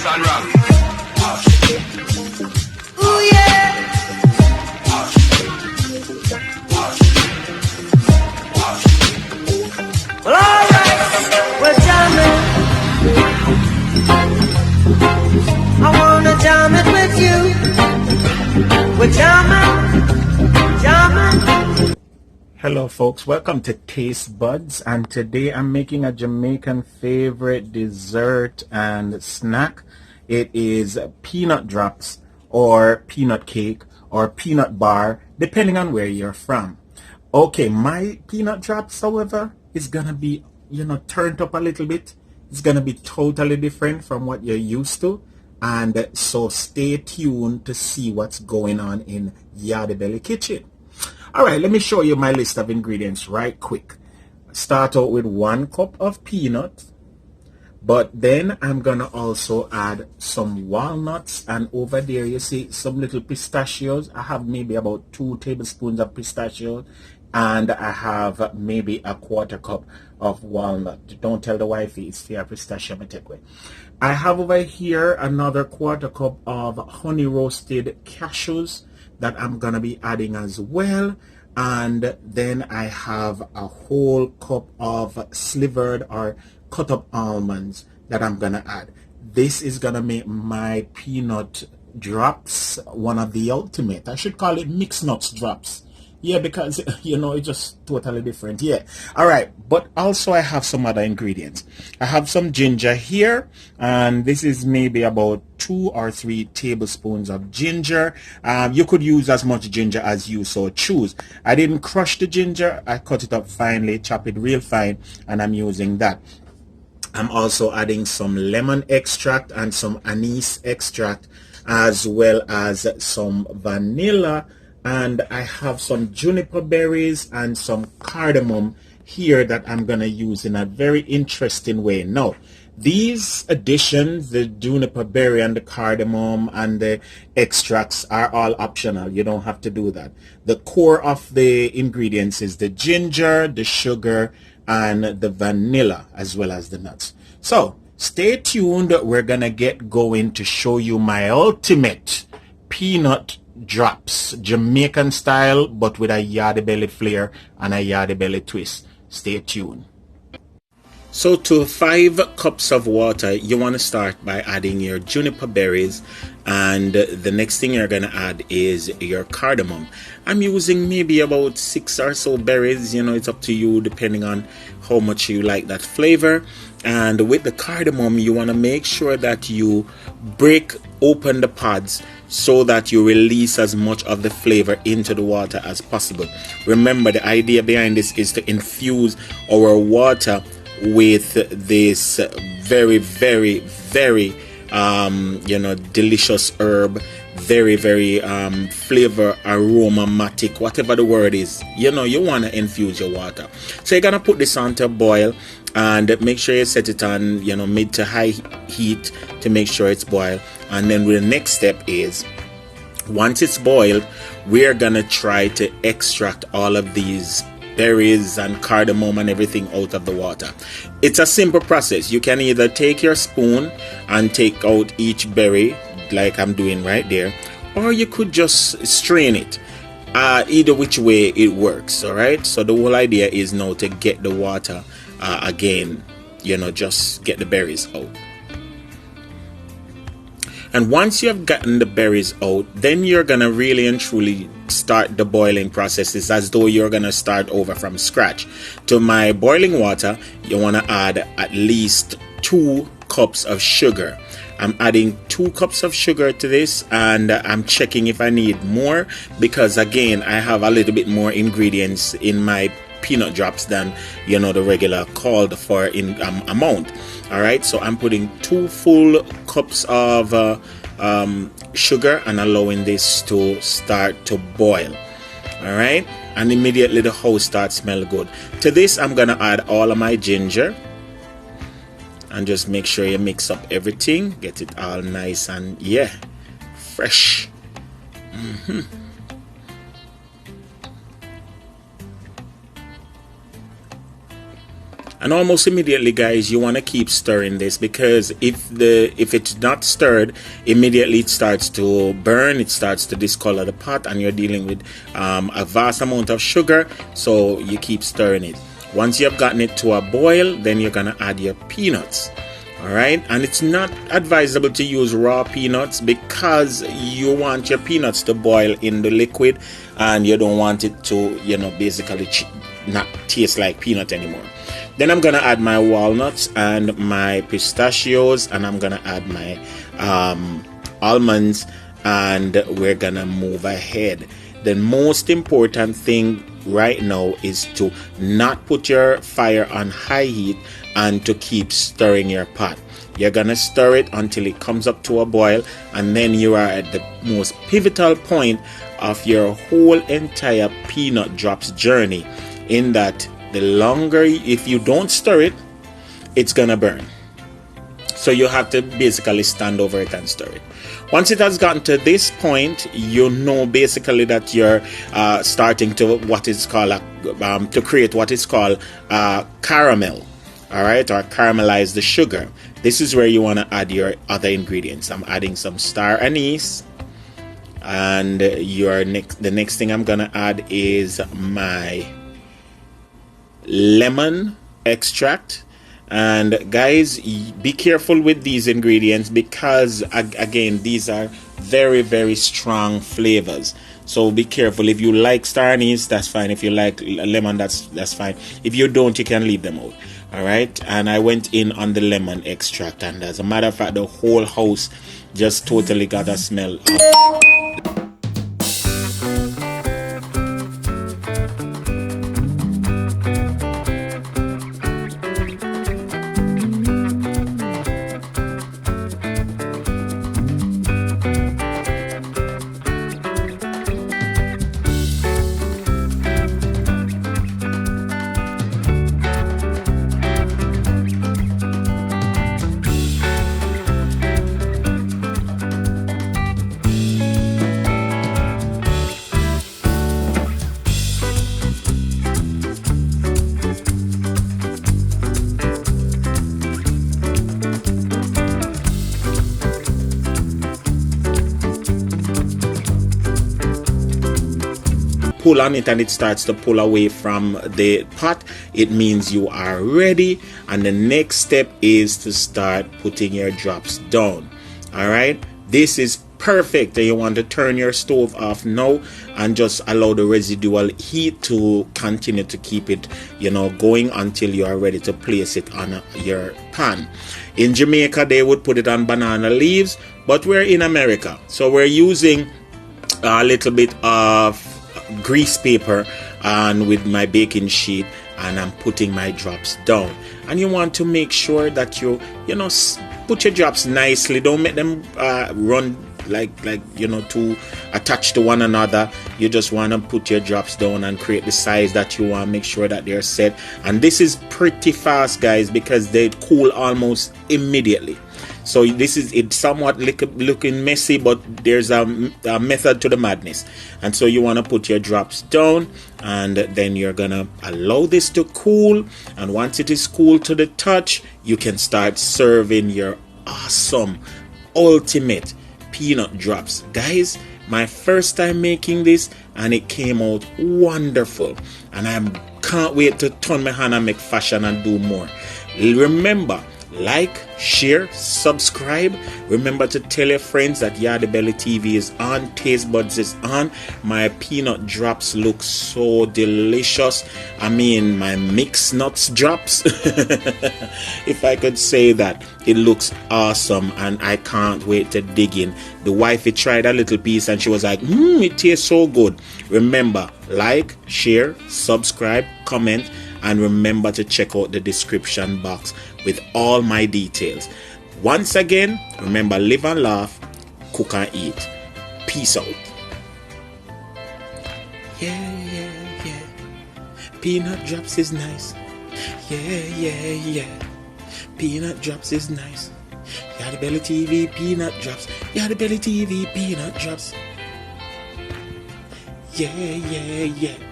and rock. Ooh yeah. Well, alright, we're jamming. I wanna jam it with you. We're jamming, jamming. Hello folks, welcome to Taste Buds, and today I'm making a Jamaican favorite dessert and snack. It is peanut drops or peanut cake or peanut bar, depending on where you're from. Okay, my peanut drops, however, is gonna be, turned up a little bit. It's gonna be totally different from what you're used to, and so stay tuned to see what's going on in Yardie kitchen. Alright, let me show you my list of ingredients right quick. Start out with 1 cup of peanut, but then I'm gonna also add some walnuts, and over there you see some little pistachios. I have maybe about 2 tablespoons of pistachios, and I have maybe a 1/4 cup of walnut. Don't tell the wifey it's for pistachio me take away. I have over here another 1/4 cup of honey roasted cashews that I'm gonna be adding as well, and then I have a whole cup of slivered or cut up almonds that I'm gonna add. This is gonna make my peanut drops one of the ultimate. I should call it mixed nuts drops. Yeah, because it's just totally different. Yeah. All right. But also I have some other ingredients. I have some ginger here, and this is maybe about 2 or 3 tablespoons of ginger. You could use as much ginger as you so choose. I didn't crush the ginger. I cut it up finely, chop it real fine, and I'm using that. I'm also adding some lemon extract and some anise extract, as well as some vanilla. And I have some juniper berries and some cardamom here that I'm gonna use in a very interesting way. Now, these additions, the juniper berry and the cardamom and the extracts, are all optional. You don't have to do that. The core of the ingredients is the ginger, the sugar, and the vanilla, as well as the nuts. So stay tuned. We're gonna get going to show you my ultimate peanut drops, Jamaican style, but with a Yardie belly flair and a Yardie belly twist. Stay tuned. So to 5 cups of water, you want to start by adding your juniper berries, and the next thing you're going to add is your cardamom. I'm using maybe about 6 or so berries. It's up to you depending on how much you like that flavor. And with the cardamom, you want to make sure that you break open the pods so that you release as much of the flavor into the water as possible. Remember, the idea behind this is to infuse our water with this very, very, very delicious herb, very, very flavor aromatic, whatever the word is. You want to infuse your water. So you're gonna put this on to boil, and make sure you set it on mid to high heat to make sure it's boiled. And then the next step is, once it's boiled, we're gonna try to extract all of these berries and cardamom and everything out of the water. It's a simple process. You can either take your spoon and take out each berry like I'm doing right there, or you could just strain it. Either which way it works. All right, so the whole idea is now to get the water again, just get the berries out. And once you have gotten the berries out, then you're gonna really and truly start the boiling process. It's as though you're gonna start over from scratch. To my boiling water, you wanna add at least 2 cups of sugar. I'm adding 2 cups of sugar to this, and I'm checking if I need more, because again, I have a little bit more ingredients in my peanut drops than the regular called for in amount. All right, so I'm putting 2 full cups of sugar and allowing this to start to boil. All right, and immediately the house starts smell good. To this, I'm gonna add all of my ginger, and just make sure you mix up everything, get it all nice and fresh. And almost immediately, guys, you want to keep stirring this, because if it's not stirred, immediately it starts to burn, it starts to discolor the pot, and you're dealing with a vast amount of sugar. So you keep stirring it. Once you've gotten it to a boil, then you're gonna add your peanuts. Alright, and it's not advisable to use raw peanuts, because you want your peanuts to boil in the liquid, and you don't want it to, you know, basically not taste like peanut anymore. Then I'm gonna add my walnuts and my pistachios, and I'm gonna add my almonds, and we're gonna move ahead. The most important thing right now is to not put your fire on high heat, and to keep stirring your pot. You're gonna stir it until it comes up to a boil, and then you are at the most pivotal point of your whole entire peanut drops journey, in that the longer, if you don't stir it, it's gonna burn. So you have to basically stand over it and stir it. Once it has gotten to this point, you know basically that you're starting to what is called to create what is called caramel. All right, or caramelize the sugar. This is where you want to add your other ingredients. I'm adding some star anise, and the next thing I'm gonna add is my lemon extract. And guys, be careful with these ingredients, because again, these are very, very strong flavors. So be careful. If you like star anise, that's fine. If you like lemon, that's fine. If you don't, you can leave them out. All right, and I went in on the lemon extract, and as a matter of fact, the whole house just totally got a smell of pull on it, and it starts to pull away from the pot. It means you are ready, and the next step is to start putting your drops down. All right, this is perfect, and you want to turn your stove off now and just allow the residual heat to continue to keep it, you know, going until you are ready to place it on your pan. In Jamaica, they would put it on banana leaves, but we're in America, so we're using a little bit of grease paper and with my baking sheet, and I'm putting my drops down. And you want to make sure that you know, put your drops nicely. Don't make them run like you know, too attached to one another. You just want to put your drops down and create the size that you want. Make sure that they're set, and this is pretty fast, guys, because they cool almost immediately. So this is it, somewhat looking messy, but there's a method to the madness. And so you want to put your drops down, and then you're gonna allow this to cool, and once it is cool to the touch, you can start serving your awesome ultimate peanut drops. Guys, my first time making this, and it came out wonderful, and I can't wait to turn my hand and make fashion and do more. Remember, like, share, subscribe. Remember to tell your friends that Yardie Belly TV is on, Taste Buds is on. My peanut drops look so delicious. I mean, my mixed nuts drops, if I could say that. It looks awesome, and I can't wait to dig in. The wifey tried a little piece, and she was like, it tastes so good. Remember, like, share, subscribe, comment, and remember to check out the description box with all my details. Once again, remember, live and laugh, cook and eat. Peace out. Yeah. Peanut drops is nice. Yeah. Peanut drops is nice. Yardie Belly TV, peanut drops. Yardie Belly TV, peanut drops. Yeah.